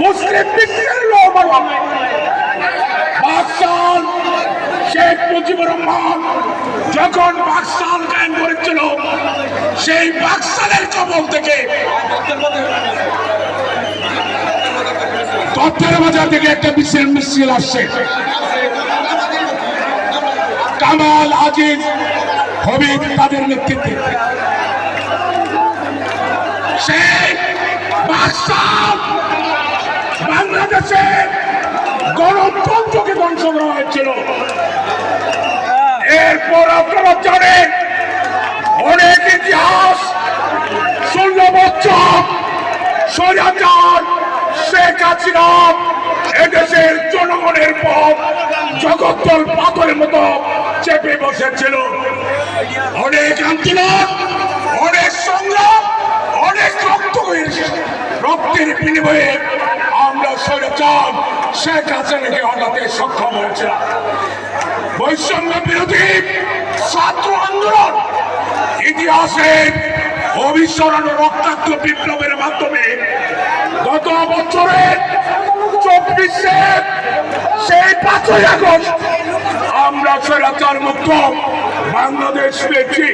মুসলিম বিশ্বের লোক বাকশাল শেখ মুজিবুর রহমান যখন বাকশাল কায়েম করেছিল, সেই বাকশালের কবল থেকে তথ্যের বাজার থেকে একটা মিছিল আসছে। কামাল আজিজ হবিব তাদের নেতৃত্বে সেই বাকশাল বাংলাদেশের গণতন্ত্রকে ধ্বংস করা হয়েছিল। এরপর আপনারা জানেন অনেক ইতিহাস, 16 বছর স্বৈরাচার শেখ হাসিনা এদেশের জনগণের পথ জগদ্দল পাথরের মতো চেপে বসেছিল। অনেক আন্দোলন, অনেক সংগ্রাম, অনেক রক্তের বিনিময়ে আমরা স্বৈরাচার শেখ হাসিনাকে হটাতে সক্ষম হয়েছিলাম। বৈষম্য বিরোধী ছাত্র আন্দোলন ইতিহাসের অবিস্মরণীয় রক্তাক্ত বিপ্লবের মাধ্যমে গত বছরের 24-এ সেই 5ই আগস্ট আমরা স্বৈরাচার মুক্ত বাংলাদেশ পেয়েছি।